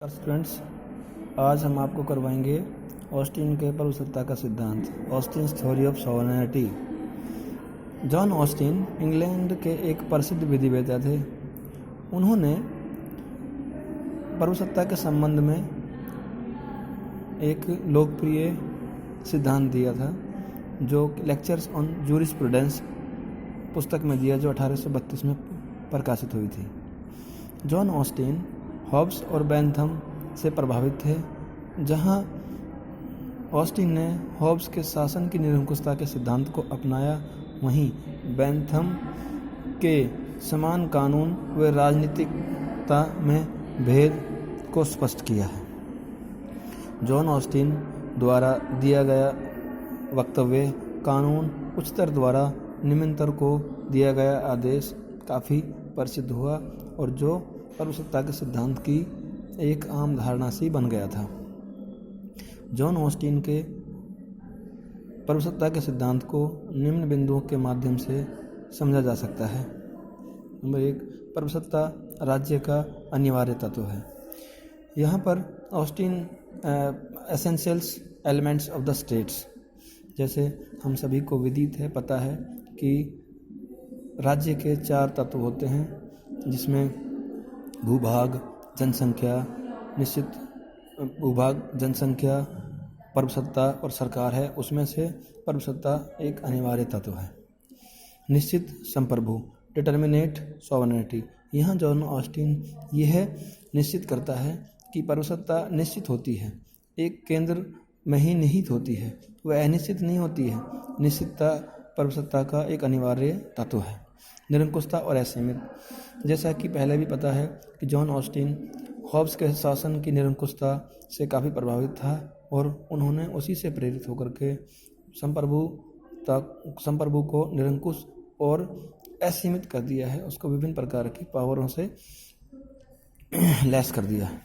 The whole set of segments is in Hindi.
स्टूडेंट्स, आज हम आपको करवाएंगे ऑस्टिन के प्रभुसत्ता का सिद्धांत, Austen's theory of sovereignty. John Austin England के एक प्रसिद्ध विधिवेत्ता थे। उन्होंने प्रभुसत्ता के संबंध में एक लोकप्रिय सिद्धांत दिया था, जो लेक्चर्स ऑन जूरिस्प्रूडेंस पुस्तक में दिया, जो 1832 में प्रकाशित हुई थी। जॉन ऑस्टिन हॉब्स और बेंथम से प्रभावित थे। जहां ऑस्टिन ने हॉब्स के शासन की निरंकुशता के सिद्धांत को अपनाया, वहीं बेंथम के समान कानून व राजनीतिकता में भेद को स्पष्ट किया है। जॉन ऑस्टिन द्वारा दिया गया वक्तव्य कानून उच्चतर द्वारा निम्नतर को दिया गया आदेश काफ़ी प्रसिद्ध हुआ और जो प्रभुसत्ता के सिद्धांत की एक आम धारणा सी बन गया था। जॉन ऑस्टिन के प्रभुसत्ता के सिद्धांत को निम्न बिंदुओं के माध्यम से समझा जा सकता है। नंबर 1, प्रभुसत्ता राज्य का अनिवार्य तत्व है। यहाँ पर Austin essentials elements of the states, जैसे हम सभी को विदित है, पता है कि राज्य के 4 तत्व होते हैं, जिसमें भूभाग, जनसंख्या, निश्चित भूभाग, जनसंख्या, प्रभुसत्ता और सरकार है। उसमें से प्रभुसत्ता एक अनिवार्य तत्व है। निश्चित संप्रभु, डिटर्मिनेट सॉवरेनिटी। यहाँ जॉन ऑस्टिन यह निश्चित करता है कि प्रभुसत्ता निश्चित होती है, एक केंद्र में ही निहित होती है, वह अनिश्चित नहीं होती है। निश्चितता प्रभुसत्ता का एक अनिवार्य तत्व है। निरंकुशता और असीमित, जैसा कि पहले भी पता है कि जॉन ऑस्टिन हॉब्स के शासन की निरंकुशता से काफ़ी प्रभावित था और उन्होंने उसी से प्रेरित होकर के संप्रभु को निरंकुश और असीमित कर दिया है, उसको विभिन्न प्रकार की पावरों से लैस कर दिया है।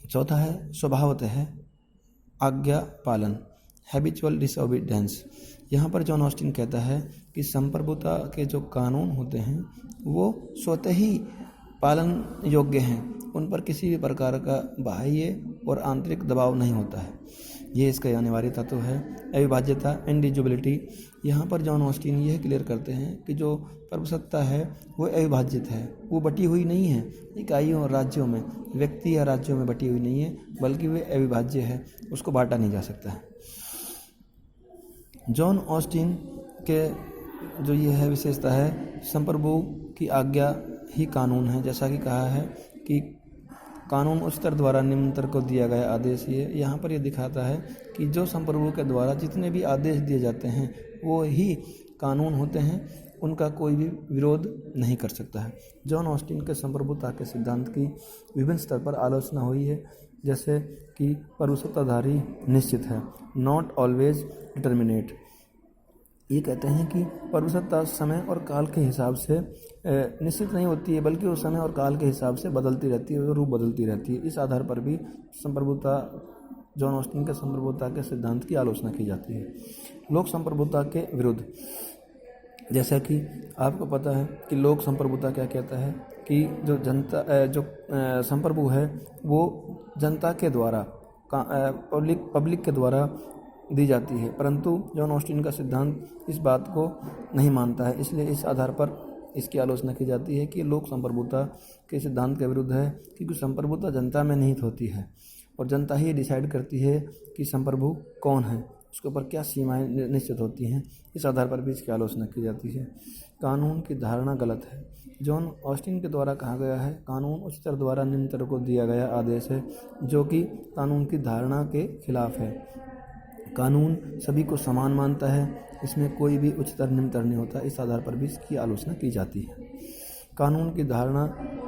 चौथा है स्वभावतः आज्ञा पालन, हैबिचुअल डिसओबीडियंस। यहाँ पर जॉन ऑस्टिन कहता है कि संप्रभुता के जो कानून होते हैं वो स्वतः ही पालन योग्य हैं, उन पर किसी भी प्रकार का बाह्य और आंतरिक दबाव नहीं होता है। ये इसका अनिवार्य तत्व है। अविभाज्यता, इंडिविजुअलिटी। यहाँ पर जॉन ऑस्टिन यह क्लियर करते हैं कि जो प्रभुसत्ता है वो अविभाज्यत है, वो बटी हुई नहीं है इकाइयों और राज्यों में, व्यक्ति या राज्यों में बटी हुई नहीं है, बल्कि वे अविभाज्य है, उसको बांटा नहीं जा सकता है। जॉन ऑस्टिन के जो ये है विशेषता है, संप्रभु की आज्ञा ही कानून है। जैसा कि कहा है कि कानून उच्चतर द्वारा निम्नतर को दिया गया आदेश, ये यहाँ पर ये दिखाता है कि जो संप्रभु के द्वारा जितने भी आदेश दिए जाते हैं वो ही कानून होते हैं, उनका कोई भी विरोध नहीं कर सकता है। जॉन ऑस्टिन के संप्रभुता के सिद्धांत की विभिन्न स्तर पर आलोचना हुई है, जैसे कि प्रभुसत्ताधारी निश्चित है, नॉट ऑलवेज डिटर्मिनेट। ये कहते हैं कि प्रभुसत्ता समय और काल के हिसाब से निश्चित नहीं होती है, बल्कि वो समय और काल के हिसाब से बदलती रहती है, रूप बदलती रहती है। इस आधार पर भी संप्रभुता, जॉन ऑस्टिन के संप्रभुता के सिद्धांत की आलोचना की जाती है। लोक संप्रभुता के विरुद्ध, जैसा कि आपको पता है कि लोक संप्रभुता क्या कहता है कि जो जनता, जो संप्रभु है वो जनता के द्वारा, पब्लिक के द्वारा दी जाती है, परंतु जॉन ऑस्टिन का सिद्धांत इस बात को नहीं मानता है। इसलिए इस आधार पर इसकी आलोचना की जाती है कि लोक संप्रभुता के सिद्धांत के विरुद्ध है, क्योंकि संप्रभुता जनता में निहित होती है और जनता ही डिसाइड करती है कि संप्रभु कौन है, उसके ऊपर क्या सीमाएं निश्चित होती हैं। इस आधार पर भी इसकी आलोचना की जाती है। कानून की धारणा गलत है। जॉन ऑस्टिन के द्वारा कहा गया है कानून उच्चतर द्वारा निम्नतर को दिया गया आदेश है, जो कि कानून की धारणा के खिलाफ है। कानून सभी को समान मानता है, इसमें कोई भी उच्चतर निम्नतर नहीं होता। इस आधार पर भी इसकी आलोचना की जाती है। कानून की धारणा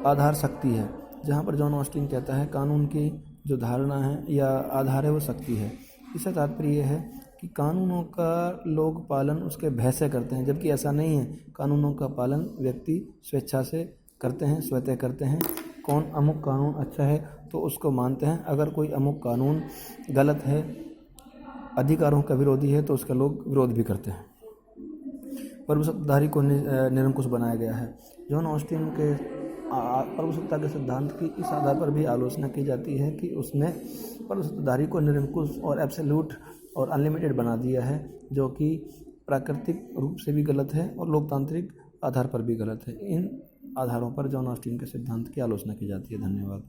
आधार शक्ति है। जहाँ पर जॉन ऑस्टिन कहता है कानून की जो धारणा है या आधार है वो शक्ति है। इससे तात्पर्य है कि कानूनों का लोग पालन उसके भय से करते हैं, जबकि ऐसा नहीं है। कानूनों का पालन व्यक्ति स्वेच्छा से करते हैं, स्वतः करते हैं। कौन अमुक कानून अच्छा है तो उसको मानते हैं, अगर कोई अमुक कानून गलत है, अधिकारों का विरोधी है, तो उसका लोग विरोध भी करते हैं। प्रभुसत्ताधारी को निरंकुश बनाया गया है। जॉन ऑस्टिन के प्रभुसत्ता के सिद्धांत की इस आधार पर भी आलोचना की जाती है कि उसने प्रभुसत्ताधारी को निरंकुश और एब्सोल्यूट और अनलिमिटेड बना दिया है, जो कि प्राकृतिक रूप से भी गलत है और लोकतांत्रिक आधार पर भी गलत है। इन आधारों पर जॉन ऑस्टिन के सिद्धांत की आलोचना की जाती है। धन्यवाद।